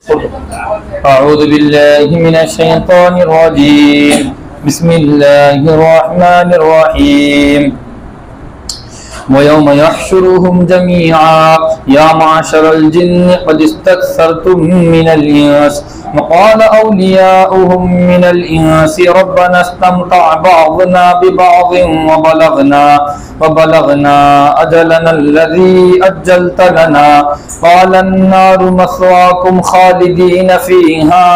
أعوذ بالله من الشيطان الرجيم بسم الله الرحمن الرحيم ويوم يحشرهم جميعا يا معشر الجن قد استكثرتم من الإنس وقال أولياؤهم من الإنس ربنا استمتع بعضنا ببعض وبلغنا أجلنا الذي أجلت لنا قال النار مثواكم خالدين فيها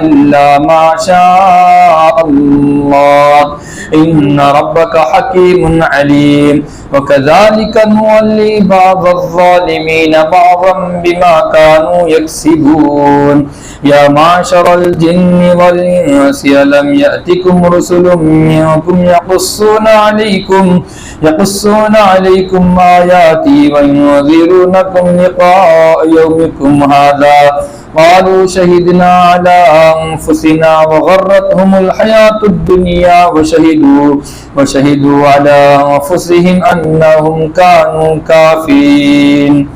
إلا ما شاء الله إن ربك حكيم عليم وكذلك نولي بعض الظالمين بعضا بما كانوا يكسبون يا معشر الجن والإنس ألم يأتكم رسل منكم يقصون عليكم آياتي وينذرونكم لقاء يومكم هذا قالوا شهدنا على أنفسنا وغرتهم الحياة الدنيا وشهدوا على أنفسهم أنهم كانوا كافرين.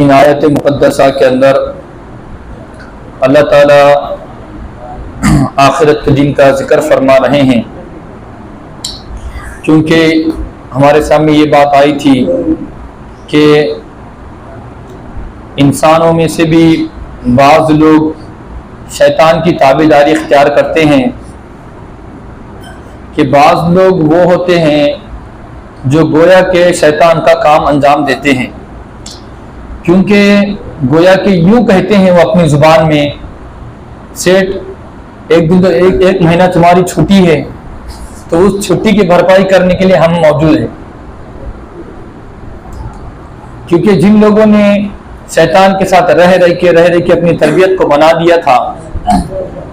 ان آیت مقدسہ کے اندر اللہ تعالیٰ آخرت کے دن کا ذکر فرما رہے ہیں، کیونکہ ہمارے سامنے یہ بات آئی تھی کہ انسانوں میں سے بھی بعض لوگ شیطان کی تابعداری اختیار کرتے ہیں کہ بعض لوگ وہ ہوتے ہیں جو گویا کہ شیطان کا کام انجام دیتے ہیں، کیونکہ گویا کہ یوں کہتے ہیں وہ اپنی زبان میں سیٹ ایک دن تو ایک مہینہ تمہاری چھٹی ہے تو اس چھٹی کی بھرپائی کرنے کے لیے ہم موجود ہیں. کیونکہ جن لوگوں نے شیطان کے ساتھ رہ کے اپنی تربیت کو بنا دیا تھا،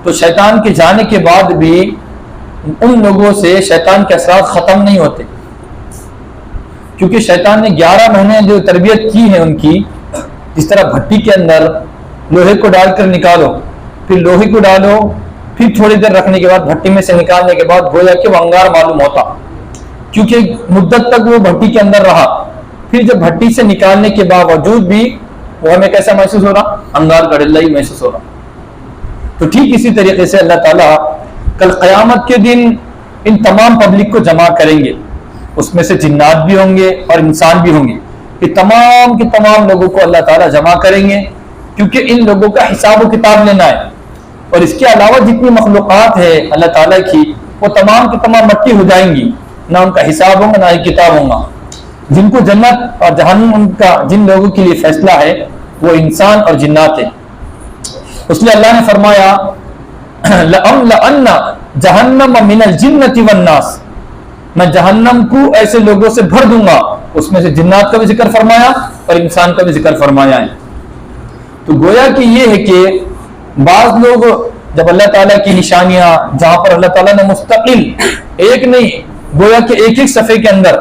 تو شیطان کے جانے کے بعد بھی ان لوگوں سے شیطان کے اثرات ختم نہیں ہوتے، کیونکہ شیطان نے 11 مہینے جو تربیت کی ہے ان کی، جس طرح بھٹی کے اندر لوہے کو ڈال کر نکالو، پھر لوہے کو ڈالو، پھر تھوڑی دیر رکھنے کے بعد بھٹی میں سے نکالنے کے بعد گویا کہ وہ انگار معلوم ہوتا، کیونکہ مدت تک وہ بھٹی کے اندر رہا. پھر جب بھٹی سے نکالنے کے باوجود بھی وہ ہمیں کیسا محسوس ہو رہا؟ انگار کا ڈلہ ہی محسوس ہو رہا. تو ٹھیک اسی طریقے سے اللہ تعالیٰ کل قیامت کے دن ان تمام پبلک کو جمع کریں گے، اس میں سے جنات بھی ہوں گے اور انسان بھی ہوں گے. کہ تمام کے تمام لوگوں کو اللہ تعالیٰ جمع کریں گے، کیونکہ ان لوگوں کا حساب و کتاب لینا ہے. اور اس کے علاوہ جتنی مخلوقات ہے اللہ تعالیٰ کی، وہ تمام کی تمام مٹی ہو جائیں گی، نہ ان کا حساب ہوگا نہ ہی کتاب ہوگا. جن کو جنت اور جہنم کا جن لوگوں کے لیے فیصلہ ہے وہ انسان اور جنات ہیں. اس لیے اللہ نے فرمایا لَأَمْلَأَنَّ جَهَنَّمَ مِنَ الْجِنَّةِ وَالنَّاسِ، میں جہنم کو ایسے لوگوں سے بھر دوں گا. اس میں سے جنات کا بھی ذکر فرمایا اور انسان کا بھی ذکر فرمایا ہے. تو گویا کہ یہ ہے کہ بعض لوگ جب اللہ تعالیٰ کی نشانیاں، جہاں پر اللہ تعالیٰ نے مستقل ایک نہیں گویا کہ ایک صفحے کے اندر،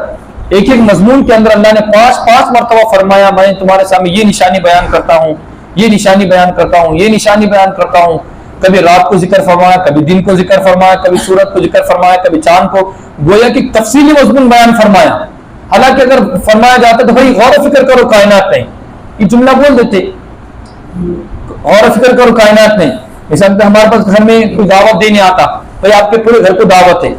ایک مضمون کے اندر اللہ نے 5 مرتبہ فرمایا میں تمہارے سامنے یہ نشانی بیان کرتا ہوں، یہ نشانی بیان کرتا ہوں، یہ نشانی بیان کرتا ہوں. کبھی رات کو ذکر فرمایا، کبھی دن کو ذکر فرمایا، کبھی سورج کو ذکر فرمایا، کبھی چاند کو، گویا کہ تفصیلی مضمون بیان فرمایا. حالانکہ اگر فرمایا جاتا تو بھائی غور و فکر کرو کائنات نہیں، یہ جملہ بول دیتے غور و فکر کرو کائنات نہیں. مثال ہمارے پاس گھر میں کوئی دعوت دینے آتا، بھائی آپ کے پورے گھر کو دعوت ہے،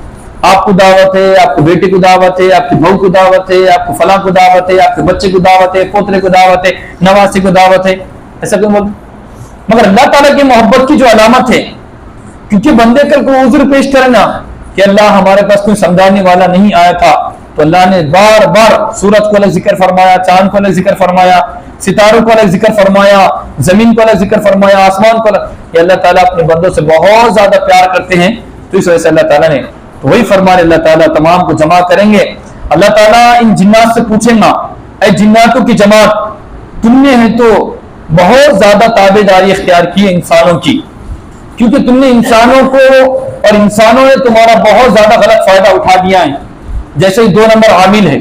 آپ کو دعوت ہے، آپ کو بیٹے کو دعوت ہے، آپ کی بہو کو دعوت ہے، آپ کو فلاں کو دعوت ہے، آپ کے بچے کو دعوت ہے، پوترے کو دعوت ہے، نواسے کو دعوت ہے. ایسا کیوں بولتے؟ مگر اللہ تعالیٰ کی محبت کی جو علامت ہے، کیونکہ بندے کل کو عذر پیش کرنا کہ اللہ ہمارے پاس کوئی سمجھانے والا نہیں آیا تھا، تو اللہ نے بار بار سورج کو الگ ذکر فرمایا، چاند کو الگ ذکر فرمایا، ستاروں کو الگ ذکر فرمایا، زمین کو الگ ذکر فرمایا، آسمان کو الگ. یہ اللہ تعالیٰ اپنے بندوں سے بہت زیادہ پیار کرتے ہیں. تو اس وجہ سے اللہ تعالیٰ نے تو وہی فرمانے اللہ تعالیٰ تمام کو جمع کریں گے. اللہ تعالیٰ ان جنات سے پوچھیں گا اے جناتوں کی جماعت، تم نے ہے تو بہت زیادہ تابعداری اختیار کی ہے انسانوں کی، کیونکہ تم نے انسانوں کو اور انسانوں نے تمہارا بہت زیادہ غلط فائدہ اٹھا دیا ہے. جیسے 2 نمبر عامل ہے،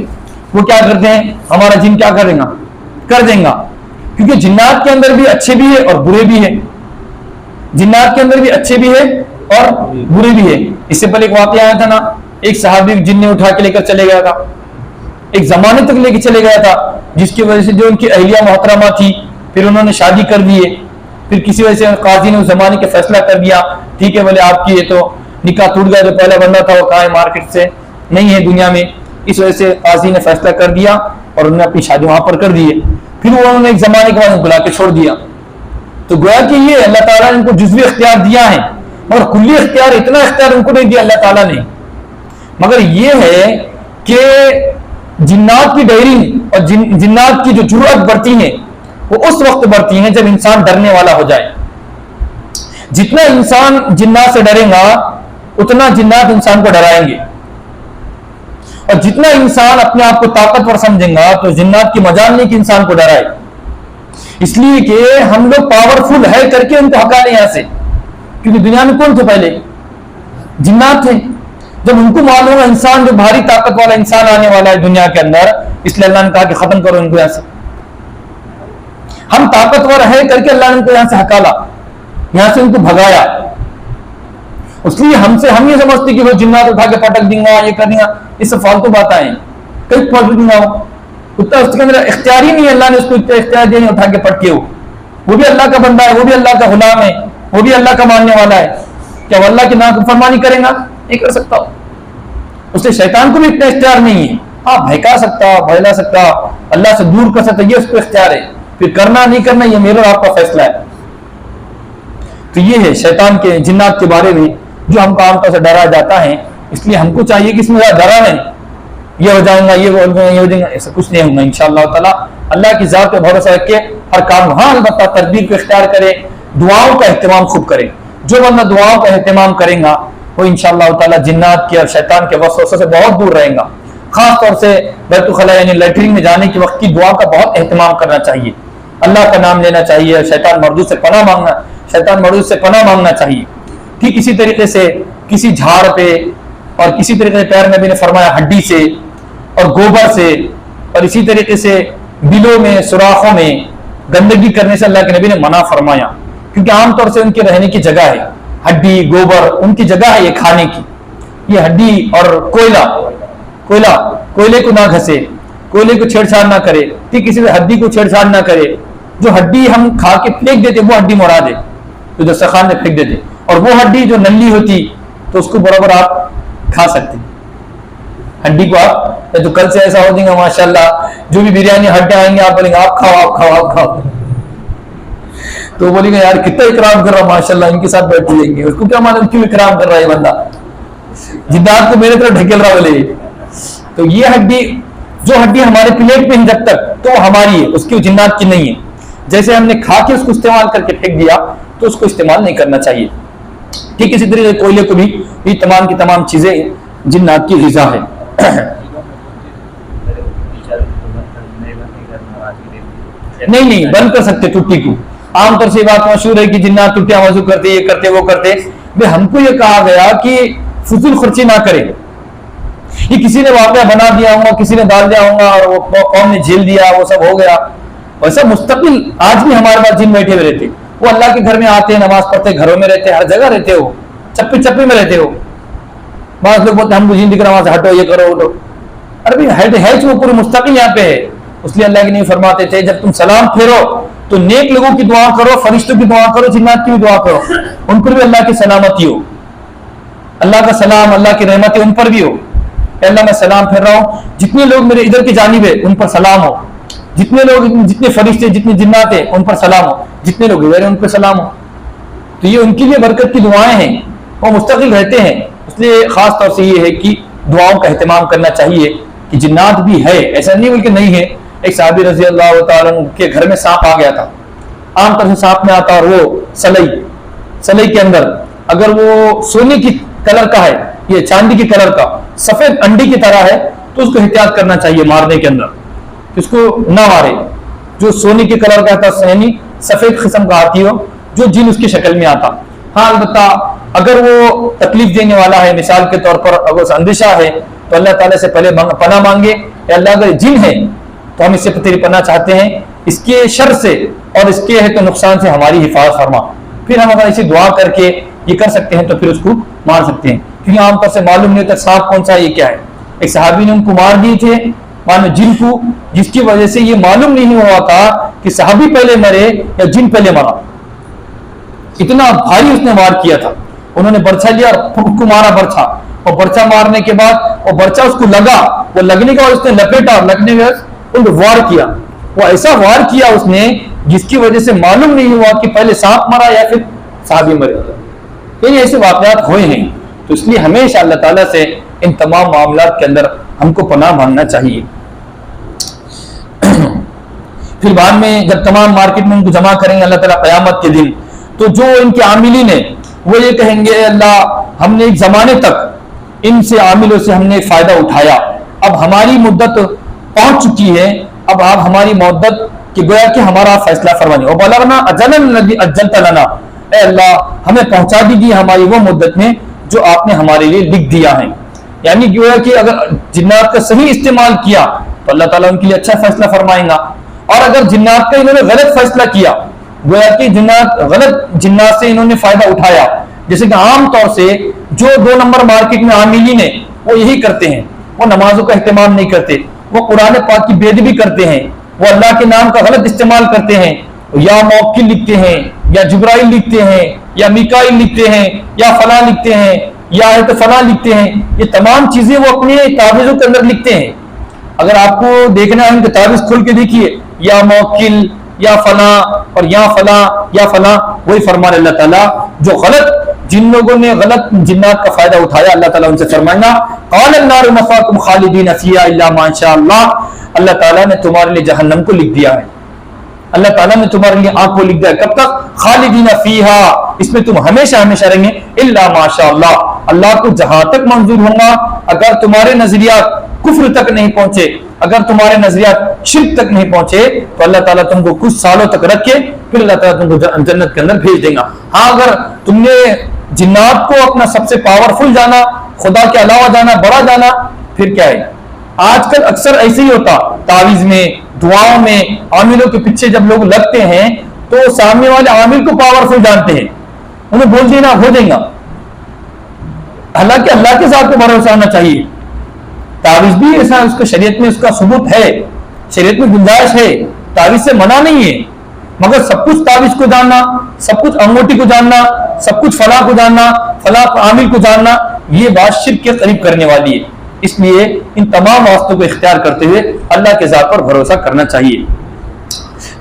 وہ کیا کرتے ہیں؟ ہمارا جن کیا کر دیں گا، کیونکہ جنات کے اندر بھی اچھے بھی ہے اور برے بھی ہے. جنات کے اندر بھی اچھے بھی ہے اور برے بھی ہے. اس سے پہلے ایک واقعہ آیا تھا نا، ایک صحابی جن نے اٹھا کے لے کر چلے گیا تھا، ایک زمانے تک لے کے چلے گیا تھا، جس کی وجہ سے جو ان کی اہلیہ محترمہ تھی پھر انہوں نے شادی کر دیے، پھر کسی وجہ سے قاضی نے اس زمانے کے فیصلہ کر دیا ٹھیک ہے بولے آپ کی یہ تو نکاح ٹوٹ گیا، جو پہلا بندہ تھا وہ کہاں ہے مارکیٹ سے نہیں ہے دنیا میں، اس وجہ سے قاضی نے فیصلہ کر دیا اور انہوں نے اپنی شادی وہاں پر کر دی ہے، پھر وہ انہوں نے ایک زمانے کے بعد بلا کے چھوڑ دیا۔ تو گویا کہ یہ اللہ تعالیٰ نے ان کو جزوی اختیار دیا ہے، مگر کلی اختیار اتنا اختیار ان کو نہیں دیا اللہ تعالیٰ نے، مگر یہ ہے کہ جنات کی ڈیرنگ اور جنات کی جو جرأت بڑھتی ہے وہ اس وقت بڑھتی ہیں جب انسان ڈرنے والا ہو جائے۔ جتنا انسان جنات سے ڈرے گا اتنا جنات انسان کو ڈرائیں گے، اور جتنا انسان اپنے آپ کو طاقتور سمجھے گا تو جنات کی مجال نہیں کہ انسان کو ڈرائے، اس لیے کہ ہم لوگ پاورفل ہے کر کے ان کو ہکا لیں یہاں سے، کیونکہ دنیا میں کون تھے پہلے؟ جنات تھے۔ جب ان کو معلوم ہے انسان جو بھاری طاقت والا انسان آنے والا ہے دنیا کے اندر، اس لیے اللہ نے کہا کہ ختم کرو ان کو یہاں سے، ہم طاقتور ہے کر کے اللہ نے ان کو یہاں سے ہکالا، یہاں سے ان کو بھگایا۔ اس لیے ہم یہ سمجھتے کہ وہ جنات اٹھا کے پٹک دیں گا، یہ کر دیں گا، یہ سب فالتو باتیں ہیں، کہیں پٹک دیں گا اتنا اس کے اندر اختیار ہی نہیں ہے، اللہ نے اس کو اتنا اختیار دیا نہیں اٹھا کے پٹکے ہو، وہ بھی اللہ کا بندہ ہے، وہ بھی اللہ کا غلام ہے، وہ بھی اللہ کا ماننے والا ہے، کیا وہ اللہ کی نافرمانی کرے گا؟ نہیں کر سکتا۔ اس سے شیطان کو بھی اتنا اختیار نہیں ہے، ہاں بہکا سکتا، بہلا سکتا، اللہ سے دور کر سکتا، یہ اس کو اختیار ہے، پھر کرنا نہیں کرنا یہ میرا اور آپ کا فیصلہ ہے۔ تو یہ ہے شیطان کے جنات کے بارے میں جو ہم کو عام طور سے ڈرا جاتا ہے، اس لیے ہم کو چاہیے کہ اس میں ڈرا نہیں، یہ ہو جائیں گا، یہ ہو جائیں گا، ایسا کچھ نہیں ہوگا انشاءاللہ تعالیٰ۔ اللہ کی ذات پہ بھروسہ رکھ کے ہر کام، ہاں البتہ تدبیر کو اختیار کرے، دعاؤں کا اہتمام خوب کرے، جو بندہ دعاؤں کا اہتمام کرے گا وہ انشاءاللہ تعالیٰ جنات کے اور شیطان کے وسوسوں سے بہت دور رہے گا۔ خاص طور سے بیت الخلاء یعنی لیٹرین میں جانے کے وقت کی دعا کا بہت اہتمام کرنا چاہیے، اللہ کا نام لینا چاہیے، شیطان مردود سے پناہ مانگنا چاہیے۔ ٹھیک اسی طریقے سے کسی جھاڑ پہ اور کسی طریقے سے پیر نبی نے فرمایا ہڈی سے اور گوبر سے، اور اسی طریقے سے بلوں میں سوراخوں میں گندگی کرنے سے اللہ کے نبی نے منع فرمایا، کیونکہ عام طور سے ان کے رہنے کی جگہ ہے، ہڈی گوبر ان کی جگہ ہے یہ کھانے کی، یہ ہڈی اور کوئلے کو نہ گھسے، کوئلے کو چھیڑ چھاڑ نہ کرے، ٹھیک کسی سے ہڈی کو چھیڑ چھاڑ نہ کرے، جو ہڈی ہم کھا کے پھینک دیتے وہ ہڈی مراد ہے جو دسترخوان میں پھینک دیتے، اور وہ ہڈی جو نلی ہوتی تو اس کو برابر آپ کھا سکتے ہڈی کو، آپ تو کل سے ایسا ہو جائے گا ماشاءاللہ جو بھی بریانی ہڈے آئیں گے آپ بولیں گے آپ کھاؤ، تو بولیں گے یار کتنا اکرام کر رہا ماشاءاللہ، ان کے ساتھ بیٹھ جائیں گے، اس کو کیا معلوم کیوں اکرام کر رہا ہے بندہ، جنات کو میرے طرف ڈھکیل رہا بولے۔ تو یہ ہڈی جو ہڈی ہمارے پلیٹ پہ جب تک تو وہ ہماری ہے، اس کی جنات کی نہیں ہے، جیسے ہم نے کھا کے اس کو استعمال کر کے پھینک دیا تو اس کو استعمال نہیں کرنا چاہیے۔ ٹھیک اسی طریقے کوئلے کو بھی یہ تمام کی تمام چیزیں جنات کی غذا ہے۔ نہیں بند کر سکتے ٹوٹی کو، عام طور سے یہ بات مشہور ہے کہ جنات ٹوٹیاں وضو کرتے، یہ کرتے وہ کرتے، ہم کو یہ کہا گیا کہ فضول خرچی نہ کرے، یہ کسی نے واقعہ بنا دیا ہوگا، کسی نے ڈال دیا ہوگا اور وہ قوم نے جھیل دیا، وہ سب ہو گیا، ویسا مستقل آج بھی ہمارے پاس جن بیٹھے ہوئے رہتے، وہ اللہ کے گھر میں آتے ہیں، نماز پڑھتے، گھروں میں رہتے، ہر جگہ رہتے ہو، چپے میں رہتے ہو۔ بعض لوگ بولتے ہیں ہم کو جن دکھ رہا وہاں سے ہٹو، یہ کرو وہ، ارے ہے وہ پورے مستقل یہاں پہ ہے، اس لیے اللہ کے نہیں فرماتے تھے جب تم سلام پھیرو تو نیک لوگوں کی دعا کرو، فرشتوں کی دعا کرو، جنات کی بھی دعا کرو، ان پر بھی اللہ کی سلامتی ہو، اللہ کا سلام، اللہ کی رحمت ان پر بھی ہو کہ اللہ میں سلام پھیر رہا ہوں، جتنے لوگ میرے ادھر کی جانب ہے ان پر سلام ہو، جتنے لوگ، جتنے فرشتے، جتنے جنات ہیں ان پر سلام ہو، جتنے لوگ ادھر ہیں ان پر سلام ہو۔ تو یہ ان کے لیے برکت کی دعائیں ہیں، وہ مستقل رہتے ہیں، اس لیے خاص طور سے یہ ہے کہ دعاؤں کا اہتمام کرنا چاہیے کہ جنات بھی ہے، ایسا نہیں بلکہ نہیں ہے۔ ایک صحابی رضی اللہ تعالیٰ عنہ کے گھر میں سانپ آ گیا تھا، عام طور سے سانپ میں آتا اور وہ سلئی کے اندر اگر وہ سونے کی کلر کا ہے، یہ چاندی کی کلر کا سفید انڈی کی طرح ہے تو اس کو احتیاط کرنا چاہیے مارنے کے اندر، اس کو نہ مارے، جو سونے کی کلر کا تھا یعنی سفید قسم کا آتی ہو جو جن اس کی شکل میں آتا۔ ہاں البتہ اگر وہ تکلیف دینے والا ہے، مثال کے طور پر اگر اندیشہ ہے تو اللہ تعالیٰ سے پہلے پناہ مانگے، یا اللہ اگر جن ہے تو ہم اس سے تیری پناہ چاہتے ہیں، اس کے شر سے اور اس کے تو نقصان سے ہماری حفاظت فرما، پھر ہم اگر اسے دعا کر کے یہ کر سکتے ہیں تو پھر اس کو مار سکتے ہیں، کیونکہ عام طور سے معلوم نہیں ہوتا سانپ کون سا ہے، یہ کیا ہے۔ ایک صحابی نے ان کو مار دیے تھے मानो जिन को, जिसकी वजह से ये मालूम नहीं हुआ था कि सहाबी पहले मरे या जिन पहले मरा। इतना भारी उसने वार किया था। उन्होंने बर्छा लिया और उसको मारा बर्छा, और बर्छा मारने के बाद वो बर्छा उसको लगा, वो लगने के बाद उसने लपेटा, लगने के बाद वार किया। वो ऐसा वार किया उसने जिसकी वजह से मालूम नहीं हुआ कि पहले सांप मरा या फिर सहाबी मरे। तो ये ऐसे वाकयात हुए हैं। तो इसलिए हमेशा अल्लाह ताला से इन तमाम मामलात के अंदर हमको पनाह मांगना चाहिए। फिर बाद में जब तमाम मार्केट में उनको जमा करेंगे अल्लाह ताला क़यामत के दिन, तो जो इनके आमिलीन है वो ये कहेंगे, अल्लाह हमने एक जमाने तक इनसे आमिलों से हमने फायदा उठाया, अब हमारी मुद्दत पहुंच चुकी है, अब आप हमारी मुद्दत कि गोया कि हमारा फैसला फरमानी, और बलगना अजलन लदी अज्जलत लना, ए अल्लाह हमें पहुंचा दीजिए हमारी वो मुद्दत में जो आपने हमारे लिए लिख दिया है। यानी गोया कि अगर जिन्नात का सही इस्तेमाल किया तो अल्लाह ताला उनके लिए अच्छा फैसला फरमाएगा, और अगर जिन्नात का इन्होंने गलत फैसला किया, गोया कि जिन्नात से इन्होंने फायदा उठाया, जैसे कि आम तौर से जो 2 नंबर मार्केट में आमिलीन है वो यही करते हैं, वो नमाजों का एहतमाम नहीं करते, वो कुरान पाक की बेदबी करते हैं, वो अल्लाह के नाम का गलत इस्तेमाल करते हैं, या मौक्किल लिखते हैं, या जिब्राइल लिखते हैं, या मिकाइल लिखते हैं, या फला लिखते हैं, या है तो फला लिखते हैं। ये तमाम चीजें वो अपने तावीज़ों के अंदर लिखते हैं। अगर आपको देखना है तावीज़ खोल के देखिए, या मौक्किल या फला और या फला या फला, वही फरमान अल्लाह ताला जो गलत जिन लोगों ने गलत जिन्नात का फायदा उठाया, अल्लाह ताला उनसे फरमाएगा क़ाल अन्नारु मस्वाकुम खालिदीन फ़ीहा इल्ला मा शा अल्लाह, अल्लाह ताला ने तुम्हारे लिए जहन्नम को लिख दिया है, अल्लाह ताला ने तुम्हारे लिए आग को लिख दिया है। कब तक? खालिदीन फ़ीहा, इसमें तुम हमेशा हमेशा रहेंगे, इल्ला मा शा अल्लाह, अल्लाह को जहां तक मंजूर होगा। अगर तुम्हारे नजरियात कुफ्र तक नहीं पहुंचे, अगर तुम्हारे नजरियात शिर्क तक नहीं पहुंचे, तो अल्लाह ताला तुमको कुछ सालों तक रख के फिर अल्लाह ताला तुमको जन्नत के अंदर भेज देगा। हाँ, अगर तुमने जिन्नात को अपना सबसे पावरफुल जाना, खुदा के अलावा जाना, बड़ा जाना, फिर क्या है? आजकल अक्सर ऐसे ही होता, तावीज में, दुआओं में, आमिलों के पीछे जब लोग लगते हैं तो सामने वाले आमिल को पावरफुल जानते हैं, उन्हें बोल देना हो जाएगा। हालांकि अल्लाह के साथ को भरोसा होना चाहिए। तावीज भी ऐसा, उसका शरीयत में उसका सबूत है, शरीयत में गुंजाइश है, तावीज से मना नहीं है, मगर सब कुछ तावीज को जानना, सब कुछ अंगूठी को जानना, सब कुछ फला को जानना, फला आमिल को जानना, ये बात शिर्क के करीब करने वाली है। इसलिए इन तमाम वास्तों को इख्तियार करते हुए अल्लाह के ज़ात पर भरोसा करना चाहिए।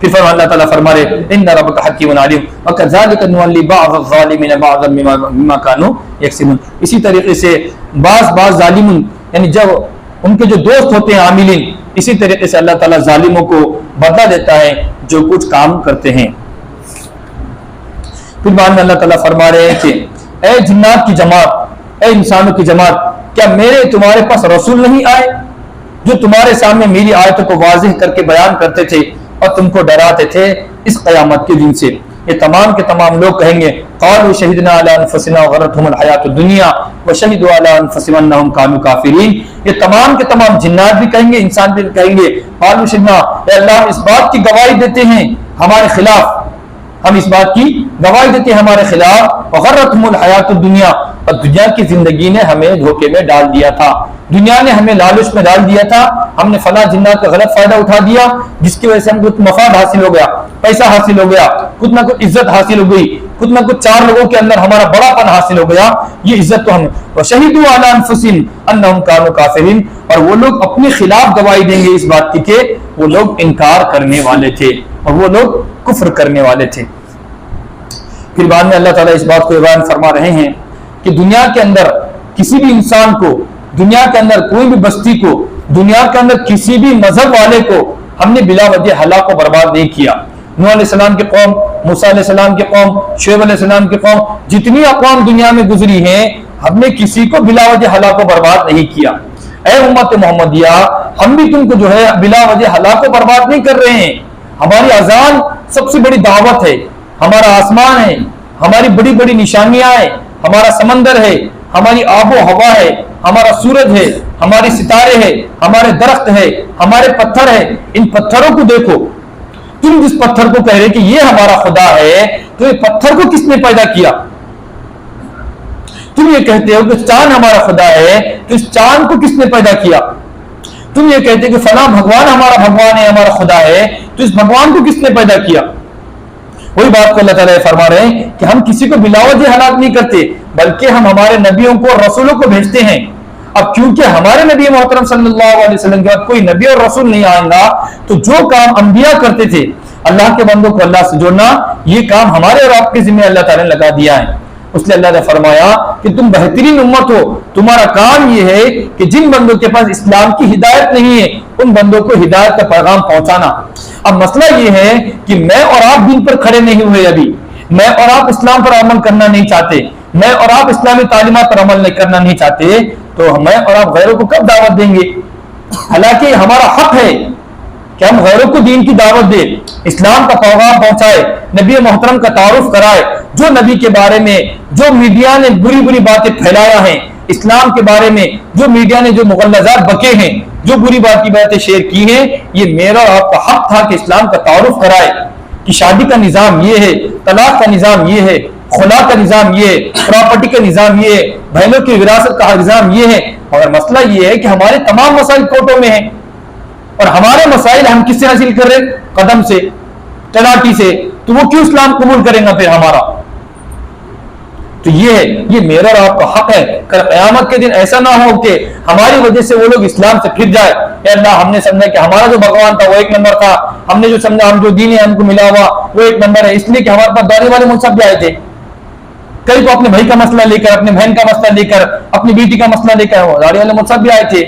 फिर अल्लाह ताला फरमा रहे इन्ना रब्बका हकीमुन अलीम व कज़ालिका नुवल्ली बअज़ ज़ालिमीन बअज़न बिमा कानू यक्सिबून। इसी तरीके से बाज़ ज़ालिमुन, यानी जब उनके जो दोस्त होते हैं आमिलीन, इसी तरीके से अल्लाह ताला ज़ालिमों को बदला देता है जो कुछ काम करते हैं। फिर बाद में अल्लाह ताला फरमा रहे हैं कि ए जिन्नात की जमात, ए इंसानों की जमात, क्या मेरे तुम्हारे पास रसूल नहीं आए जो तुम्हारे सामने मेरी आयतों को वाज़ेह करके बयान करते थे और तुमको डराते थे इस क़यामत के दिन से? ये तमाम के तमाम लोग कहेंगे क़ालू शहीदना अला अनफुसिना व गर्रतहुमुल हयातुद दुनिया व शहीदू अला अनफुसिहिम अन्नहुम कानू काफिरीन। ये तमाम के तमाम जिन्नात भी कहेंगे, इंसान भी कहेंगे क़ालू शहीदना, अल्लाह इस बात की गवाही देते हैं हमारे खिलाफ, हम इस बात की गवाही देते हैं हमारे खिलाफ, व गर्रतहुमुल हयातुद दुनिया, और दुनिया की जिंदगी ने हमें धोखे में डाल दिया था, दुनिया ने हमें लालच में डाल दिया था, हमने फला जिन्नात का गलत फायदा उठा दिया जिसकी वजह से हमको कुछ मफाद हासिल हो गया, पैसा हासिल हो गया, कुछ ना कुछ इज्जत हासिल हो गई, कुछ ना कुछ 4 लोगों के अंदर हमारा बड़ापन हासिल हो गया, ये इज्जत तो हमें। व शहीदू अला अनफुसिहिम अन्नहुम कानू काफिरीन, और वो लोग अपने खिलाफ गवाही देंगे इस बात की कि वो लोग इनकार करने वाले थे और वो लोग कुफ्र करने वाले थे। फिर बाद में अल्लाह ताला इस बात को बयान फरमा रहे हैं कि दुनिया के अंदर किसी भी इंसान को, दुनिया के अंदर कोई भी बस्ती को, दुनिया के अंदर किसी भी मजहब वाले को हमने बिला वजह हलाक को बर्बाद नहीं किया। नूह अलैहिस्सलाम की कौम, मूसा अलैहिस्सलाम की कौम, शुएब अलैहिस्सलाम की कौम, जितनी अक़वाम दुनिया में गुजरी हैं, हमने किसी को बिला वजह हलाक को बर्बाद नहीं किया। ऐ उम्मत मोहम्मदिया, हम भी तुमको जो है बिला वजह हलाक को बर्बाद नहीं कर रहे हैं। हमारी अजान सबसे बड़ी दावत है, हमारा आसमान है, हमारी बड़ी बड़ी निशानियां हैं, हमारा समंदर है, हमारी आबो हवा है, हमारा सूरज है, हमारे सितारे हैं, हमारे दरख्त है, हमारे पत्थर है। इन पत्थरों को देखो, तुम जिस पत्थर को कह रहे कि ये हमारा खुदा है, तो ये पत्थर को किसने पैदा किया? तुम ये कहते हो कि चांद हमारा खुदा है, तो इस चांद को किसने पैदा किया? تم یہ کہتے کہ فلاں بھگوان ہمارا بھگوان ہے، ہمارا خدا ہے، تو اس بھگوان کو کس نے پیدا کیا؟ وہی بات کو اللہ تعالیٰ فرما رہے ہیں کہ ہم کسی کو بلا وجہ ہلاک نہیں کرتے، بلکہ ہم ہمارے نبیوں کو اور رسولوں کو بھیجتے ہیں۔ اب کیونکہ ہمارے نبی محترم صلی اللہ علیہ وسلم کے بعد کوئی نبی اور رسول نہیں آئے گا، تو جو کام انبیاء کرتے تھے اللہ کے بندوں کو اللہ سے جوڑنا، یہ کام ہمارے اور آپ کے ذمہ اللہ تعالیٰ نے لگا دیا ہے۔ اس لیے اللہ نے فرمایا کہ تم بہترین امت ہو، تمہارا کام یہ ہے کہ جن بندوں کے پاس اسلام کی ہدایت نہیں ہے ان بندوں کو ہدایت کا پیغام پہنچانا۔ اب مسئلہ یہ ہے کہ میں اور آپ دین پر کھڑے نہیں ہوئے، ابھی میں اور آپ اسلام پر عمل کرنا نہیں چاہتے، میں اور آپ اسلامی تعلیمات پر عمل کرنا نہیں چاہتے، تو میں اور آپ غیروں کو کب دعوت دیں گے؟ حالانکہ ہمارا حق ہے کہ ہم غیروں کو دین کی دعوت دیں، اسلام کا پیغام پہنچائے، نبی محترم کا تعارف کرائے۔ جو نبی کے بارے میں جو میڈیا نے بری بری باتیں پھیلایا ہیں، اسلام کے بارے میں جو میڈیا نے جو مغلظات بکے ہیں، جو بری باتیں شیئر کی ہیں، یہ میرا اور آپ کا حق تھا کہ اسلام کا تعارف کرائے کہ شادی کا نظام یہ ہے، طلاق کا نظام یہ ہے، خلا کا نظام یہ ہے، پراپرٹی کا نظام یہ ہے، بہنوں کی وراثت کا نظام یہ ہے۔ اور مسئلہ یہ ہے کہ ہمارے تمام مسائل کورٹوں میں ہیں، اور ہمارے مسائل ہم کس سے حاصل کر رہے ہیں؟ قدم سے، تلاٹی سے، تو وہ کیوں اسلام قبول کریں گا پھر ہمارا؟ تو یہ میرا اور آپ کا حق ہے۔ کل قیامت کے دن ایسا نہ ہو کہ ہماری وجہ سے وہ لوگ اسلام سے پھر جائے، اے اللہ ہم نے سمجھا کہ ہمارا جو بھگوان تھا وہ ایک نمبر تھا، ہم نے جو سمجھا ہم جو دین ہم کو ملا ہوا وہ ایک نمبر ہے، اس لیے کہ ہمارے پاس داڑھی والے منصب بھی آئے تھے، کئی تو اپنے بھائی کا مسئلہ لے کر، اپنے بہن کا مسئلہ لے کر، اپنی بیٹی کا مسئلہ لے کر داڑھی والے منصب بھی آئے تھے۔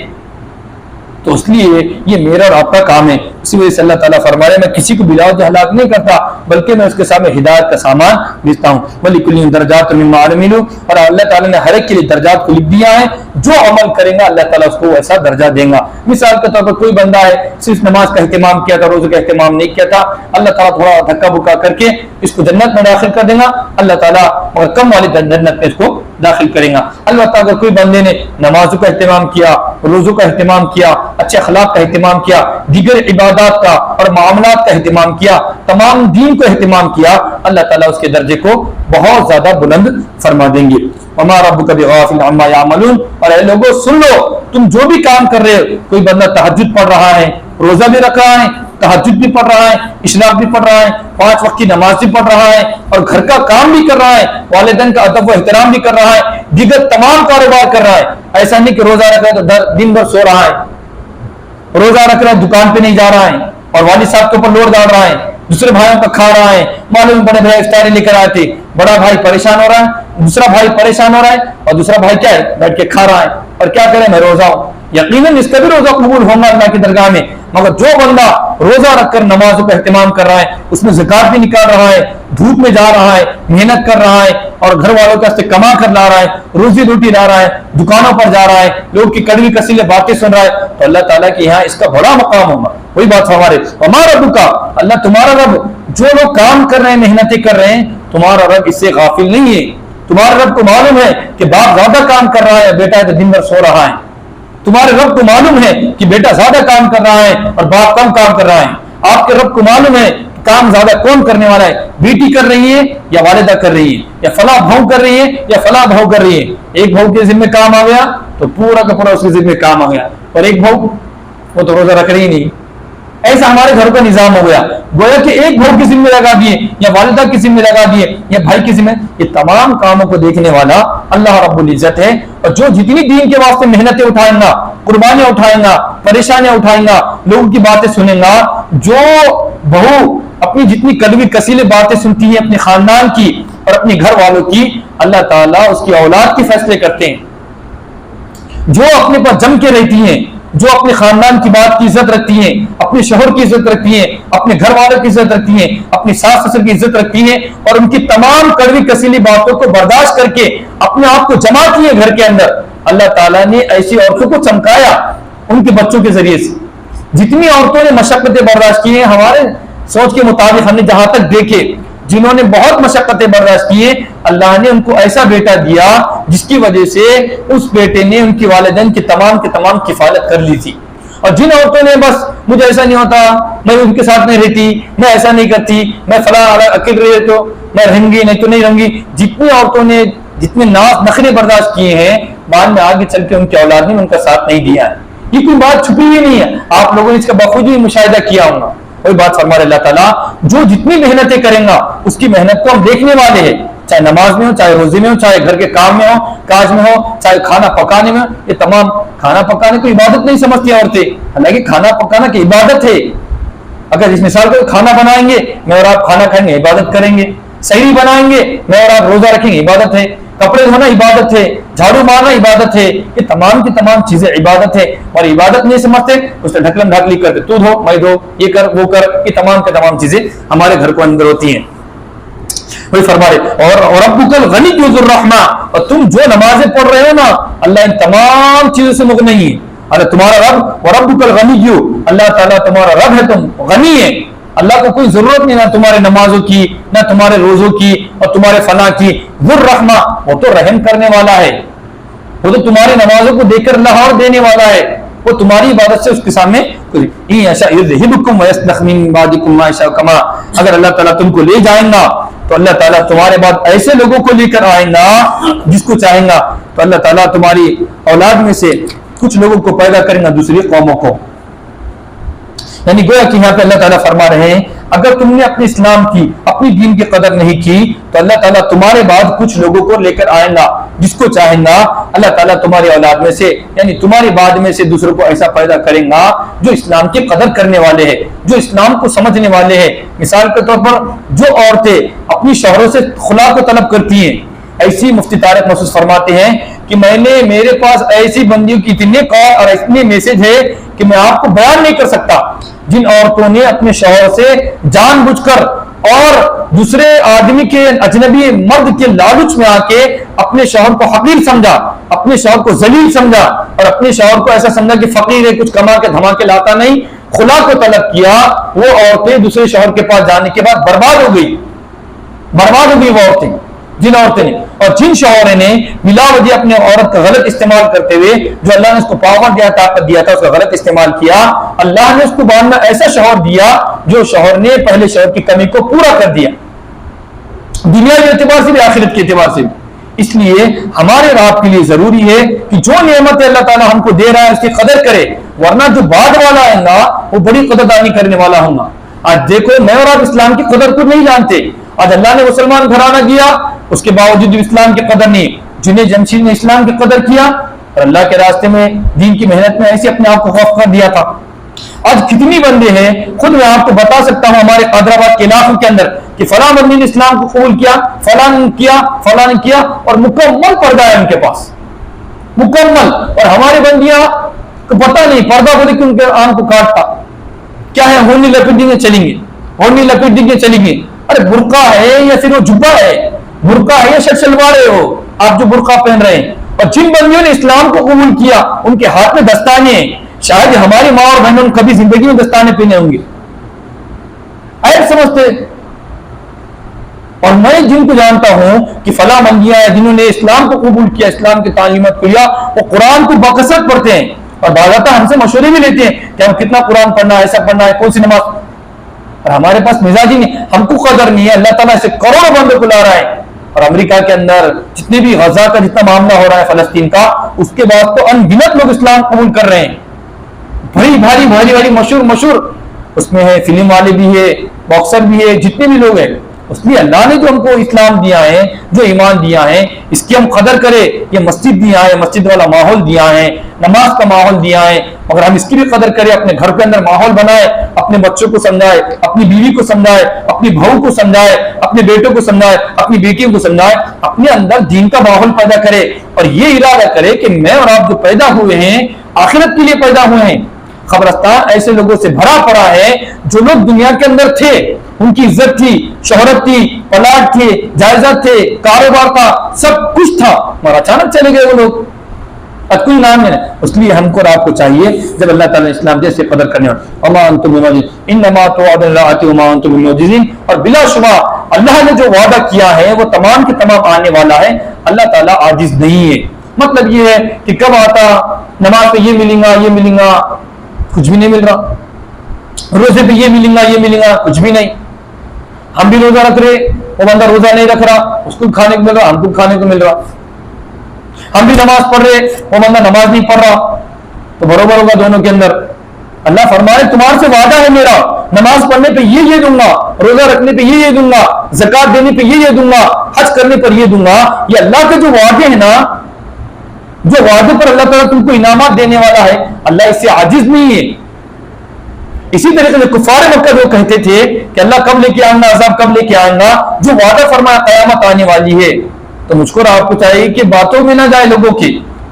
تو اس لیے یہ میرا اور آپ کا کام ہے۔ اسی وجہ سے اللہ تعالیٰ فرما رہے ہیں میں کسی کو بلا وجہ ہلاک نہیں کرتا، بلکہ میں اس کے سامنے ہدایت کا سامان بھیجتا ہوں۔ وَلِكُلٍّ دَرَجَاتٌ مِّمَّا عَمِلُوا، اور اللہ تعالیٰ نے ہر ایک کے لیے درجات کو لکھ دیا ہے، جو عمل کرے گا اللہ تعالیٰ اس کو ایسا درجہ دے گا۔ مثال کے طور پر کوئی بندہ ہے صرف نماز کا اہتمام کیا تھا، روزے کا اہتمام نہیں کیا تھا، اللہ تعالیٰ تھوڑا دھکا بکا کر کے اس کو جنت میں داخل کر دے گا، اللہ تعالیٰ مگر کم والی جنت میں اس کو داخل کریں گا۔ البتہ اگر کوئی بندے نے نمازوں کا اہتمام کیا، روزوں کا اہتمام کیا، اچھے اخلاق کا اہتمام کیا، دیگر عبادات کا اور معاملات کا اہتمام کیا، تمام دین کو اہتمام کیا، اللہ تعالیٰ اس کے درجے کو بہت زیادہ بلند فرما دیں گے۔ وما ربک بغافل عما یعملون، اور اے لوگوں سن لو تم جو بھی کام کر رہے ہو، کوئی بندہ تہجد پڑھ رہا ہے، روزہ بھی رکھ رہا ہے، تہجد بھی پڑھ رہا ہے، اشراق بھی پڑھ رہا ہے، 5 وقت کی نماز بھی پڑھ رہا ہے، اور گھر کا کام بھی کر رہا ہے، والدین کا ادب و احترام بھی کر رہا ہے، دیگر تمام کاروبار کر رہا ہے۔ ایسا نہیں کہ روزہ رکھ رہا ہے تو دن بھر سو رہا ہے، روزہ رکھ رہا ہے دکان پہ نہیں جا رہا ہے اور والد صاحب کے اوپر لوڈ ڈال رہا ہے، دوسرے بھائیوں کا کھا رہا ہے، معلوم بڑے بھائی افطاری لے کر آئے تھے، بڑا بھائی پریشان ہو رہا ہے، دوسرا بھائی پریشان ہو رہا ہے، اور دوسرا بھائی کیا ہے بیٹھ کے کھا رہا ہے، اور کیا کرے میں روزہ ہوں۔ یقیناً اس کا بھی روزہ قبول ہوگا اللہ کی درگاہ میں، مگر جو بندہ روزہ رکھ کر نمازوں کا اہتمام کر رہا ہے، اس میں زکات بھی نکال رہا ہے، دھوپ میں جا رہا ہے، محنت کر رہا ہے، اور گھر والوں کا سے کما کر لا رہا ہے، روزی روٹی لا رہا ہے، دکانوں پر جا رہا ہے، لوگ کی کڑوی کسیلے باتیں سن رہا ہے، تو اللہ تعالیٰ کے یہاں اس کا بڑا مقام ہوگا۔ وہی بات ہمارے ہمارا رب کا، اللہ تمہارا رب، جو لوگ کام کر رہے ہیں محنتیں کر رہے ہیں، تمہارا رب اس سے غافل نہیں ہے۔ تمہارے رب کو معلوم ہے کہ باپ زیادہ کام کر رہا ہے، بیٹا تو دن بھر سو رہا ہے۔ تمہارے رب کو معلوم ہے کہ بیٹا زیادہ کام کر رہا ہے اور باپ کم کام کر رہا ہے۔ آپ کے رب کو معلوم ہے کہ کام زیادہ کون کرنے والا ہے، بیٹی کر رہی ہے یا والدہ کر رہی ہے، یا فلاں بہو کر رہی ہے یا فلاں بہو کر رہی ہے۔ ایک بہو کے ذمہ کام آ گیا تو پورا کا پورا اس کے ذمہ کام آ گیا، اور ایک بہو وہ تو روزہ رکھ رہی نہیں۔ ایسا ہمارے گھر کا نظام ہو گیا، گویا کہ ایک بہو کی ذمہ لگا دیے، یا والدہ کی ذمہ لگا دیے، یا بھائی کی ذمہ۔ یہ تمام کاموں کو دیکھنے والا اللہ رب العزت ہے، اور جو جتنی دین کے واسطے محنتیں اٹھائیں گا، قربانیاں اٹھائیں گا، پریشانیاں اٹھائیں گا، لوگوں کی باتیں سنیں گا، جو بہو اپنی جتنی کڑوی کسیلے باتیں سنتی ہے اپنے خاندان کی اور اپنے گھر والوں کی، اللہ تعالیٰ اس کی اولاد کے فیصلے کرتے ہیں۔ جو اپنے پر جم کے رہتی ہیں، جو اپنے خاندان کی بات کی عزت رکھتی ہیں، اپنے شوہر کی عزت رکھتی ہیں، اپنے گھر والوں کی عزت رکھتی ہیں، اپنی ساس سسر کی عزت رکھتی ہیں، اور ان کی تمام کڑوی کسیلی باتوں کو برداشت کر کے اپنے آپ کو جمع کیے گھر کے اندر، اللہ تعالیٰ نے ایسی عورتوں کو چمکایا ان کے بچوں کے ذریعے سے۔ جتنی عورتوں نے مشقتیں برداشت کی ہیں، ہمارے سوچ کے مطابق ہم نے جہاں تک دیکھے، جنہوں نے بہت مشقتیں برداشت کی ہیں، اللہ نے ان کو ایسا بیٹا دیا جس کی وجہ سے اس بیٹے نے ان کی والدین کی تمام کفالت کر لی تھی۔ اور جن عورتوں نے بس مجھے ایسا نہیں ہوتا، میں ان کے ساتھ نہیں رہتی، میں ایسا نہیں کرتی، میں فلاں اکیل رہے تو میں رہوں گی نہیں تو نہیں رہوں گی، جتنی عورتوں نے جتنے ناز نخرے برداشت کیے ہیں، بعد میں آگے چل کے ان کی اولاد نے ان کا ساتھ نہیں دیا ہے۔ ये कोई बात छुपी हुई नहीं है, आप लोगों ने इसका बखूबी मुशाहिदा किया होगा। वही बात फरमा अल्लाह ताला, जो जितनी मेहनतें करेगा उसकी मेहनत को हम देखने वाले हैं, चाहे नमाज में हो, चाहे रोजे में हो, चाहे घर के काम में हो, काज में हो, चाहे खाना पकाने में हो। ये तमाम, खाना पकाने को इबादत नहीं समझती औरतें, हालांकि खाना पकाना की इबादत है। अगर इस मिसाल को खाना बनाएंगे, मैं और आप खाना खाएंगे, इबादत करेंगे। सहरी बनाएंगे, मैं और आप रोजा रखेंगे, इबादत है। कपड़े धोना इबादत है, झाड़ू मारना इबादत है। ये तमाम की तमाम चीजें इबादत है। और इबादत नहीं समझते, उससे ढकलम ढाकली करते, तू धो मैं धो, ये कर वो कर। ये तमाम के तमाम चीजें हमारे घर को अंदर होती हैं। वही फरमा रहे, और रब्बुकल गनिय्यु ज़ुर रहमा, और तुम जो नमाजें पढ़ रहे हो ना, अल्लाह इन तमाम चीजों से मुग़नी है। अल्लाह तुम्हारा रब, व रब्बुकल गनिय्यु, अल्लाह ताला तुम्हारा रब है, तुम गनी है। अल्लाह को कोई जरूरत नहीं ना तुम्हारे नमाजों की, ना तुम्हारे रोजों की और तुम्हारे फना की। ज़ुर रहमा, वो तो रहम करने वाला है, वो तो तुम्हारी नमाजों को देखकर लाहौर देने वाला है। वो तुम्हारी इबादत से उसके सामने अगर अल्लाह ताला तुमको ले जाएगा तो अल्लाह ताला तुम्हारे बाद ऐसे लोगों को लेकर आएगा जिसको चाहेगा। तो अल्लाह ताला तुम्हारी औलाद में से कुछ लोगों को पैदा करेगा दूसरी कौमों को। यानी गोया कि यहाँ पे अल्लाह ताला फरमा रहे हैं, अगर तुमने अपने इस्लाम की, अपनी दीन की कदर नहीं की तो अल्लाह ताला तुम्हारे बाद कुछ लोगों को लेकर आएगा जिसको चाहेगा। अल्लाह ताला तुम्हारी औलाद में से, यानी तुम्हारे बाद में से दूसरों को ऐसा पैदा करेगा जो इस्लाम की कदर करने वाले हैं, जो इस्लाम को समझने वाले हैं। मिसाल के तौर पर जो औरतें अपनी शौहरों से खुला को तलब करती हैं, ऐसी मुफ्ती तारिक महसूस फरमाते हैं कि मेरे पास ऐसी बंदियों की इतने कॉल और इतने मैसेज है कि मैं आपको बयान नहीं कर सकता, जिन औरतों ने अपने शौहर से जानबूझकर और दूसरे आदमी के, अजनबी मर्द के लालच में आके अपने शौहर को हकीर समझा, अपने शौहर को जलील समझा और अपने शौहर को ऐसा समझा कि फकीर है, कुछ कमा के धमा के लाता नहीं, खुला को तलब किया। वो औरतें दूसरे शौहर के पास जाने के बाद बर्बाद हो गई वो औरतें, जिन औरतें ने और जिन शौहर ने बिला वजह अपने औरत का गलत इस्तेमाल करते हुए, जो अल्लाह ने उसको पावर दिया, ताकत दिया था, उसका गलत इस्तेमाल किया। अल्लाह ने उसको बाद में ऐसा शौहर दिया जो शौहर ने पहले शौहर की कमी को पूरा कर दिया, दुनिया के एतबार से भी आखिरत के एतबार से भी। इसलिए हमारे और आपके लिए जरूरी है कि जो नेमत अल्लाह ताला हमको दे रहा है उसकी कदर करे, वरना जो बाद वाला आएगा वो बड़ी कदरदानी करने वाला होगा। आज देखो, मैं और आप इस्लाम की कदर को नहीं जानते। आज अल्लाह ने मुसलमान घराना दिया, उसके बावजूद इस्लाम की कदर नहीं। जिन्हें जमशीद ने इस्लाम की कदर किया और अल्लाह के रास्ते में, दीन की मेहनत में ऐसे अपने आप को खौफ कर दिया था। आज कितनी बंदे हैं, खुद मैं आपको बता सकता हूं हमारे हैदराबाद के इलाकों के अंदर कि फलां बंदी ने इस्लाम को कबूल किया, फलां ने किया और मुकम्मल पर्दा है उनके पास, मुकम्मल। और हमारी बंदियां को पता नहीं, पर्दा को देख के उनके आंख को काटता क्या है, होनी लपेट देंगे चलेंगे। अरे बुर्का है या फिर वो जुब्बा है, बुर्का है या शर्ट सलवार है, वो आप जो बुर्का पहन रहे हैं। और जिन बंदियों ने इस्लाम को कबूल किया उनके हाथ में दस्ताने हैं, शायद हमारी माँ और बहनों ने कभी जिंदगी में दस्ताने पहने होंगे, ऐसा समझते। और मैं जिनको जानता हूं कि फला बंदियां हैं जिन्होंने इस्लाम को कबूल किया, इस्लाम की तालीमत को लिया, वो कुरान को बकसरत पढ़ते हैं और बाज़ाता हमसे मशवरे भी लेते हैं कि हम कितना कुरान पढ़ना है, ऐसा पढ़ना है, कौन सी नमाज। और हमारे पास मिजाज ही नहीं, हमको कदर नहीं है। अल्लाह ताला ऐसे करोड़ों बंदे को ला रहा है। और अमेरिका के अंदर जितने भी गजा का जितना मामला हो रहा है, फलस्तीन का, उसके बाद तो अनगिनत लोग इस्लाम कबूल कर रहे हैं, भारी मशहूर उसमें है, फिल्म वाले भी है, बॉक्सर भी है, जितने भी लोग हैं। उसलिए अल्लाह ने जो हमको इस्लाम दिया है, जो ईमान दिया है, इसकी हम कदर करें। ये मस्जिद दिया है, मस्जिद वाला माहौल दिया है, नमाज का माहौल दिया है, मगर हम इसकी भी कदर करें, अपने घर के अंदर माहौल बनाए, अपने बच्चों को समझाए, अपनी बीवी को समझाए, अपनी बहू को समझाए, अपने बेटों को समझाए, अपनी बेटियों को समझाए, अपने अंदर दीन का माहौल पैदा करे और ये इरादा करे कि मैं और आप जो पैदा हुए हैं आखिरत के लिए पैदा हुए हैं। खबरस्तान ऐसे लोगों से भरा पड़ा है जो लोग दुनिया के अंदर थे, उनकी इज्जत थी, शोहरत थी, प्लाट थे, जायदाद थे, कारोबार था, सब कुछ था, मगर अचानक चले गए वो लोग, कोई नाम नहीं। इसलिए हमको और आपको चाहिए जब अल्लाह ताला ने इस्लाम जैसे कदर करने और बिलाशुबा अल्लाह ने जो वादा किया है वो तमाम के तमाम आने वाला है। अल्लाह ताला आजिज नहीं है। मतलब ये है कि कब आता, नमाज पे ये मिलेगा, कुछ भी नहीं मिल रहा, रोजे पे ये मिलेगा, कुछ भी नहीं। हम भी रोजा रख रहे, वो बंदा रोजा नहीं रख रहा, उसको खाने को मिल रहा, हमको खाने को मिल रहा। हम भी नमाज पढ़ रहे, वो बंदा नमाज नहीं पढ़ रहा, تو बराबर होगा दोनों के अंदर। अल्लाह फरमाए तुम्हारे से वादा है मेरा, नमाज पढ़ने पे ये दूंगा, रोजा रखने पे ये दूंगा, ज़कात देने पे ये दूंगा, हज करने पर ये दूंगा। ये अल्लाह के जो वादे हैं ना, जो वादे पर अल्लाह ताला तुमको इनामात देने वाला है, अल्लाह इससे आजिज नहीं है। इसी तरीके से कुफार मक्का जो कहते थे कि अल्लाह कब लेके आएगा, अज़ाब कब लेके आएगा, जो वादा फरमाया कयामत आने वाली है, तो मुझको और आपको चाहिए कि बातों में ना जाए लोगों की,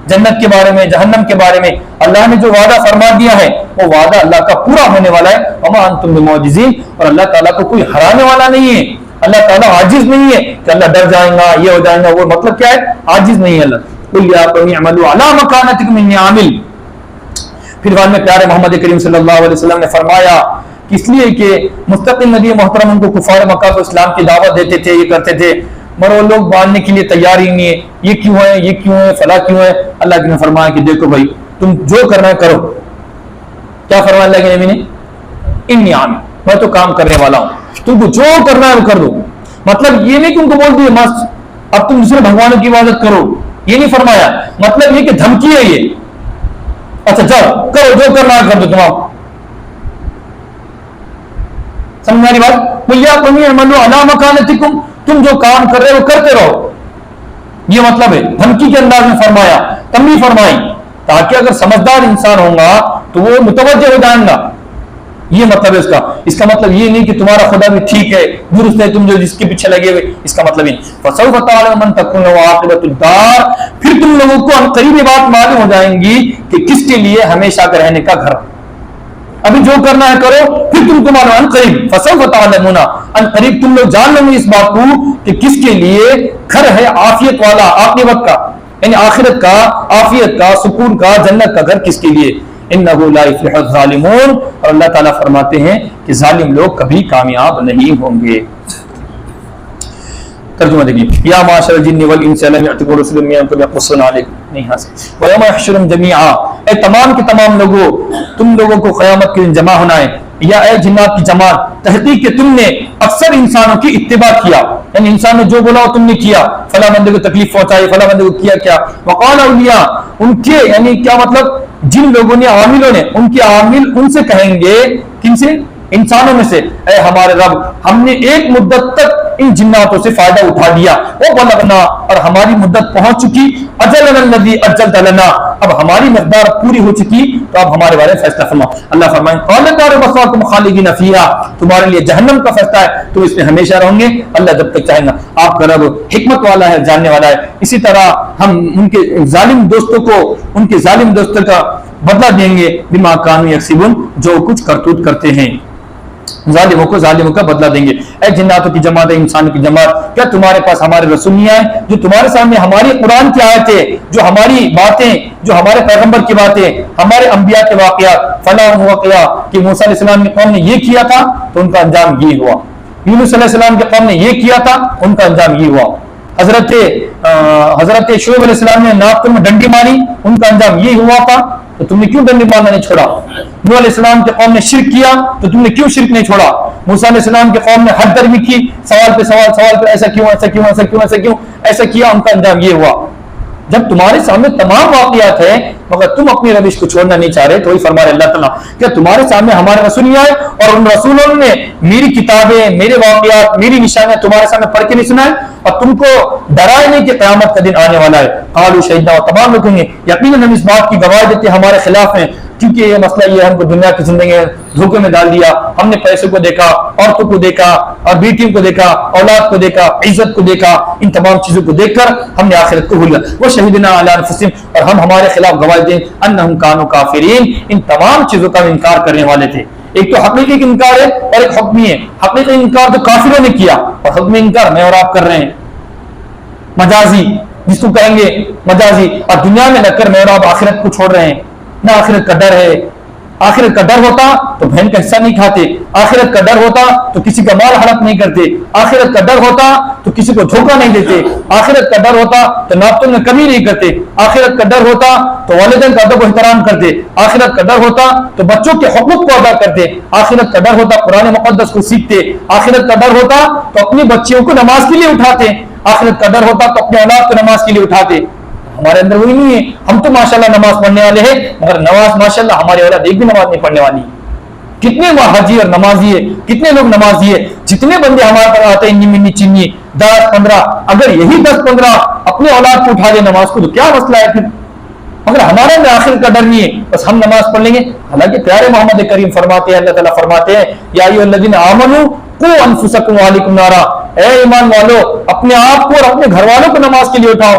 जन्नत के बारे में, जहन्नम के बारे में। अल्लाह ने जो वादा फरमा दिया है वो वादा अल्लाह का पूरा होने वाला है। वमा अंतुम बिमुअजिजीन, और अल्लाह ताला को कोई हराने वाला नहीं है। अल्लाह ताला आजिज नहीं है कि अल्लाह डर जाएगा, ये हो जाएगा, वो मतलब क्या है, आजिज नहीं है अल्लाह। कुल या कौमी अमलू अला मकानतिकुम इन्नी आमिल। फिर बाद में प्यारे मोहम्मद करीम सल्लल्लाहु अलैहि वसल्लम ने फरमाया कि इसलिए कि मुस्तकिल नबी मोहतरम उनको कुफार मक्का को इस्लाम की दावत देते थे, ये करते थे, मगर वो लोग मानने के लिए तैयार ही नहीं है। ये क्यों है, ये क्यों है, फला क्यों है। अल्लाह ने फरमाया कि देखो भाई तुम जो करना है करो। क्या फरमाया अल्लाह के नबी ने, इन्नी आमिल, मैं तो काम करने वाला हूं, तुमको जो करना है वो कर दो। मतलब ये नहीं कि उनको बोल दिए मस्त अब तुम दूसरे भगवानों की इबादत करो, ये नहीं फरमाया। मतलब ये कि धमकी है ये, अच्छा जाओ करो, जो करना है कर दो। समझ में आ रही बात। कुल्लिया कौमी अमलू अला मकानतिकुम, तुम जो काम कर रहे हो करते रहो, ये मतलब है। धमकी के अंदाज में फरमाया, तंबीह फरमाई, ताकि अगर समझदार इंसान होगा तो वो मुतवज्जह हो जाएगा। ये मतलब है इसका। इसका मतलब ये नहीं कि तुम्हारा खुदा भी ठीक है, दुरुस्त है, तुम जो जिसके पीछे लगे हुए, इसका मतलब नहीं। फसौफ तअलमून मन तकुन लहू आक़िबतुद दार, फिर तुम लोगों को अनकरीब बात मालूम हो जाएंगी कि किसके लिए हमेशा का रहने का घर। अभी जो करना है करो, फिर तुमको मालूम अनकरीब, फसौफ तअलमून, अनकरीब तुम लोग जान लोगे इस बात को कि किसके लिए घर है आफियत वाला, आक़िबत का, यानी आखिरत का, आफियत का, सुकून का, जन्नत का घर किसके लिए। इन्नहु ला युफ्लिहुज़ ज़ालिमून, और अल्लाह ताला फरमाते हैं कि जालिम लोग कभी कामयाब नहीं होंगे। तर्जुमा देखिए, या माशर जिन्नि वल इंस लम यअतिकुम रसूलुम मिनकुम यक़ुस्सून अलैकुम नहीं हासिल व यौम यहशुरुहुम जमीआ, ए तमाम के तमाम लोगों, तुम लोगों को क़यामत के दिन जमा होना है। या ए जिन्नात की जमात, तहकीक के तुमने अक्सर इंसानों की इत्तिबा किया, यानी इंसान ने जो बोला वो तुमने किया, फला बंदे को तकलीफ पहुंचाई, फला बंदे को किया क्या। वक़ाल औलिया, उनके यानी क्या मतलब, जिन लोगों ने, आमिलों ने, उनके आमिल उनसे कहेंगे, किनसे, इंसानों में से, ऐ हमारे रब, हमने एक मुद्दत तक इन जिन्नातों से फायदा उठा लिया, वो बलगना, और हमारी मुद्दत पहुंच चुकी, अजलनल्लज़ी अज्जलत लना, अब हमारी मकदार पूरी हो चुकी, तो अब हमारे बारे में फैसला फरमा। अल्लाह फरमाए क़ाल दार मस्वाकुम खालिदीन फ़ीहा, तुम्हारे लिए जहन्नम का फैसला है, तुम इसमें हमेशा रहोगे, अल्लाह जब तक चाहेगा। आपका रब हिकमत वाला है, जानने वाला है। इसी तरह हम उनके जालिम दोस्तों को, उनके जालिम दोस्तों का बदला देंगे, बिमा कानू यक्सिबून, जो कुछ करतूत करते हैं। जालिमों को जालिमों का बदला देंगे। ऐ जिन्नातों की जमात, इंसानों की जमात, क्या तुम्हारे पास हमारे रसूल नहीं आए, जो तुम्हारे सामने हमारी कुरान की आयतें, जो हमारी बातें, जो हमारे पैगंबर की बातें, हमारे अंबिया के वाक़यात, फला वाक़या कि मूसा अलैहिस्सलाम की कौम ने ये किया था तो उनका अंजाम ये हुआ, यूनुस अलैहिस्सलाम की कौम ने ये किया था उनका अंजाम ये हुआ, हजरत शुएब अलैहिस्सलाम ने नाक में डंडी मारी, उनका अंजाम ये हुआ था, तो तुमने क्यों डंडी मारना नहीं छोड़ा। नूह अलैहिस्सलाम की कौम ने शिर्क किया, तो तुमने क्यों शिर्क नहीं छोड़ा। मूसा अलैहिस्सलाम की कौम ने हद दर्मी की, सवाल पे सवाल, सवाल पे ऐसा क्यों, ऐसा क्यों, ऐसा क्यों, ऐसा क्यों, ऐसा किया, उनका अंजाम ये हुआ। जब तुम्हारे सामने तमाम वाक़यात है, मगर तुम अपनी रविश को छोड़ना नहीं चाह रहे, तो वही फरमा रहे अल्लाह ताला, क्या तुम्हारे सामने हमारे रसूल नहीं आए और उन रसूलों ने मेरी किताबें, मेरे वाक़यात, मेरी निशानियां तुम्हारे सामने पढ़ के नहीं सुनाए, और तुमको डराए नहीं कि क़यामत का दिन आने वाला है। कालू शहीदा, और तमाम लोग कहेंगे यकीनन हम इस बात की गवाही देते हमारे खिलाफ हैं, क्योंकि ये मसला ये हमको दुनिया की जिंदगी में धोखे में डाल दिया। हमने पैसों को देखा, औरतों को देखा, और बेटियों को देखा, औलाद को देखा, इज्जत को देखा, इन तमाम चीजों को देखकर हमने आखिरत को भूल लिया। वो शहीदना अला अनफुसिहिम, और हम हमारे खिलाफ गवाही दें अन्नहुम कानू काफिरीन, इन तमाम चीजों का इनकार करने वाले थे। एक तो हकीकी इनकार है और एक हुक्मी है। हकीकी इनकार तो काफिरों ने किया, और हुक्मी इनकार मैं और आप कर रहे हैं, मजाजी जिसको कहेंगे मजाजी, और दुनिया में लगकर मैं और आप आखिरत को छोड़ रहे हैं। ना आखिरत का डर है, आखिरत का डर होता तो बहन का हिस्सा नहीं खाते, आखिरत का डर होता तो किसी का माल हड़प नहीं करते, आखिरत का डर होता तो किसी को धोखा नहीं देते, आखिरत का डर होता तो नातों में कमी नहीं करते, आखिरत का डर होता तो वालिदैन का अदब व एहतराम करते, आखिरत का डर होता तो बच्चों के हुकूक को अदा करते, आखिरत का डर होता कुरान मुक़द्दस को सीखते, आखिरत का डर होता तो अपनी बच्चियों को नमाज के लिए उठाते, आखिरत का डर होता तो अपने औलाद को नमाज के लिए उठाते। हमारे अंदर वही नहीं है। हम तो माशाल्लाह नमाज पढ़ने वाले हैं, मगर नमाज माशाल्लाह हमारी औलाद एक भी नमाज नहीं पढ़ने वाली। कितने हाजी और नमाजी है, कितने लोग नमाजी है, जितने बंदे हमारे पर आते हैं निन्नी चिन्नी 10-15, अगर यही 10-15 अपने औलाद को उठा दे नमाज को तो क्या मसला है फिर। मगर हमारे में आखिर का डर नहीं है, बस हम नमाज पढ़ लेंगे। हालांकि प्यारे मोहम्मद करीम फरमाते हैं, अल्लाह ताला फरमाते हैं, या अय्युहल्लज़ीना आमनू कू अनफुसकुम व अहलिकुम नारा, ए ईमान वालों अपने आप को और अपने घर वालों को नमाज के लिए उठाओ।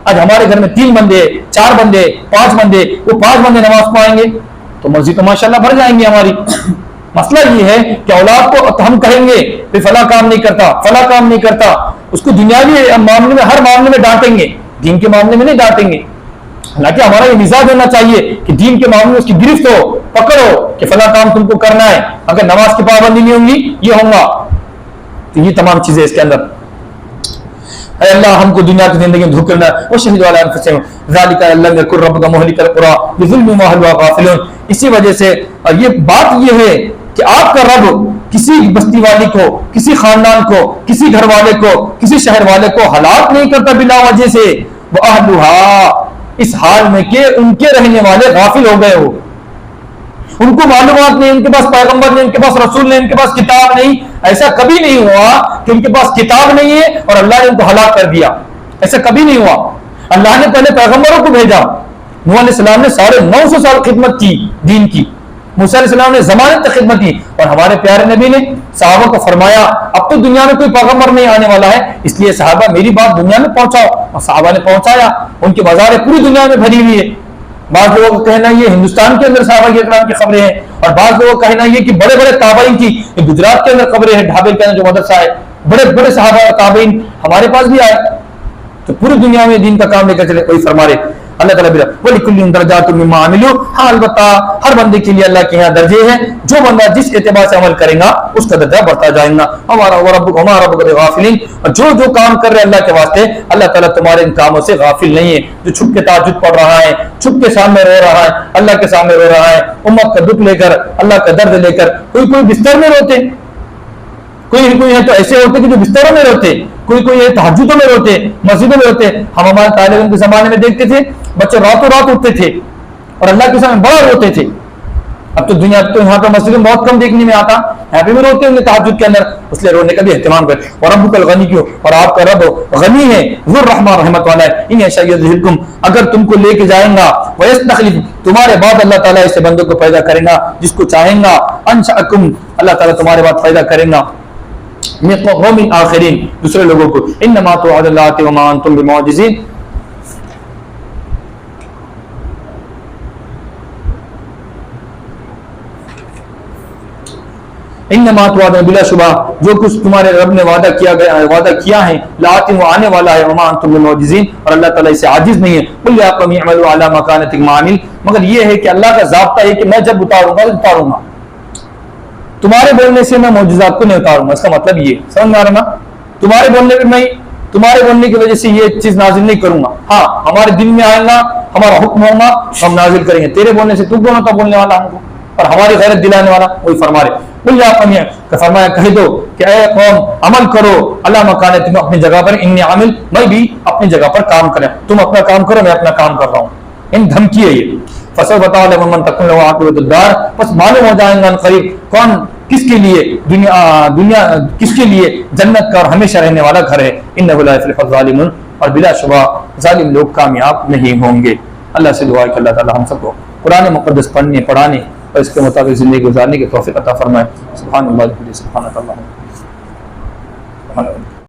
आज हमारे घर में 3 बंदे, 4 बंदे, 5 बंदे, वो 5 बंदे नमाज पढ़ेंगे तो मस्जिद तो माशाल्लाह भर जाएंगी हमारी। मसला ये है कि औलाद को तो हम कहेंगे फला काम नहीं करता, फला काम नहीं करता, उसको दुनियावी मामले में, हर मामले में डांटेंगे, दीन के मामले में नहीं डांटेंगे। हालांकि हमारा ये मिजाज होना चाहिए कि दीन के मामले में उसकी गिरफ्त हो, पकड़ो कि फला काम तुमको करना है, अगर नमाज की पाबंदी नहीं होंगी ये होगा। तो ये तमाम चीजें इसके अंदर। अल्लाह हमको दुनिया की जिंदगी में धोखा ना वो शहीद वाला ज़ालिका अल्लाह यकुर रब्बुका मुहलिकल कुरा बिज़ुल्मि व अहलुहा गाफिलून। इसी वजह से ये बात ये है कि आपका रब किसी बस्ती वाली को, किसी खानदान को, किसी घर वाले को, किसी शहर वाले को हलाक नहीं करता बिना वजह से। वो अहलुहा इस हाल में कि उनके रहने वाले गाफिल हो गए हो, उनको मालूमात नहीं, उनके पास पैगंबर नहीं, उनके पास रसूल नहीं, उनके पास किताब नहीं। ऐसा कभी नहीं हुआ कि उनके पास किताब नहीं है और अल्लाह ने उनको हलाक कर दिया, ऐसा कभी नहीं हुआ। अल्लाह ने पहले पैगंबरों को भेजा, नूह अलैहिस्सलाम ने 950 साल खिदमत की दीन की, मूसा अलैहिस्सलाम ने ज़माने तक खिदमत की, और हमारे प्यारे नबी ने सहाबा को फरमाया अब तो दुनिया में कोई पैगंबर नहीं आने वाला है, इसलिए सहाबा मेरी बात दुनिया में पहुंचाओ। और सहाबा ने पहुंचाया, उनकी बाजारें पूरी दुनिया में भरी हुई है। बाज़ लोगों का कहना ये हिंदुस्तान के अंदर सहाबा किराम की खबरें हैं, और बाज़ लोगों का कहना ये कि बड़े बड़े ताबईन की गुजरात के अंदर खबरें हैं, ढाबे के अंदर जो मदरसा है, बड़े बड़े सहाबा ताबईन हमारे पास भी आए। तो पूरी दुनिया में दीन का काम लेकर चले। कोई फरमा रहे अल्लाह ताला बिला वलिकुल्लिन दरजातुम मिम्मा अमिलू, हाँ अलबत्ता हर बंदे के लिए अल्लाह के यहाँ दर्जे हैं, जो बंदा जिस एतबार से अमल करेगा उसका दर्जा बढ़ता जाएगा। हमारा रब्बुका गाफिलीन, और जो जो काम कर रहे अल्लाह के वास्ते, अल्लाह ताला तुम्हारे इन कामों से गाफिल नहीं है। जो छुप के ताजुद पढ़ रहा है, छुप के सामने रो रहा है, अल्लाह के सामने रो रहा है, उम्मत का दुख लेकर, अल्लाह का दर्द लेकर, कोई बिस्तर में रोते, कोई है तो ऐसे होते कि जो बिस्तरों में रोते, कोई है तहज्जुदों में रोते, मस्जिदों में रोते। हम हमारे तालिब इल्म के जमाने में देखते थे बच्चे रातों रात उठते थे और अल्लाह के सामने बड़ा रोते थे। अब तो दुनिया तो यहाँ पे मस्जिद में बहुत कम देखने में आता, यहाँ पे भी रोते होंगे तहज्जुद के अंदर, इसलिए रोने का भी एहतमाम करें। और रब्बुकल गनी क्यों, और आपका रब गनी है, ज़ुर रहमा रहमत वाला है, इन यशा युज़हिबकुम, अगर तुमको लेके जाएगा, व यस्तखलिफ, तुम्हारे बाद अल्लाह ताला ऐसे बंदों को पैदा करेगा जिसको चाहेगा, अंशअकुम, अल्लाह ताला तुम्हारे बाद पैदा करेगा मिन आखिरीन, दूसरे लोगों को। इन्नमा तुअदुन लाती व मा अंतुम बिमुअजिज़ीन, इन्नमा तुअदुन बिलाशुबा, जो कुछ तुम्हारे रब ने वादा किया है, लाती वो आने वाला है, व मा अंतुम बिमुअजिज़ीन, और अल्लाह ताला इससे आजिज नहीं है। कुल या कौमी अमलू अला मकानतिकुम आमिल, मगर ये है कि अल्लाह का ज़ाब्ता है कि मैं जब उतारूंगा तो उतारूंगा, तुम्हारे बोलने से मैं मौजूदात को नहीं उतारूंगा। इसका मतलब ये समझ में आ रहा ना, तुम्हारे बोलने पे मैं, तुम्हारे बोलने की वजह से ये चीज नाजिल नहीं करूंगा। हाँ, हमारे दिल में आएगा, हमारा हुक्म होगा, हम नाजिल करेंगे। तेरे बोलने से तू कौन होता बोलने वाला हमको, और हमारी गैरत दिलाने वाला? वही फरमा रहे, फरमाया कह दो कि ऐ कौम अमल करो, अल्लाह मकान, तुम अपनी जगह पर, इन्नी आमिल, मैं भी अपनी जगह पर काम करें, तुम अपना काम करो, मैं अपना काम कर रहा हूँ। इन धमकी है ये। फसल बताओ बस मालूम हो जाएगा करीब कौन किसके लिए दुनिया किसके लिए जन्नत का और हमेशा रहने वाला घर है। इन्नहु ला युफ्लिहुल ज़ालिमून, और बिलाशुबा जालिम लोग कामयाब नहीं होंगे। अल्लाह से दुआ है कि अल्लाह ताला हम सबको कुरान मुक़द्दस पढ़ने, पढ़ाने और इसके मुताबिक जिंदगी गुजारने की तौफीक अता फरमाए। सुभान अल्लाह।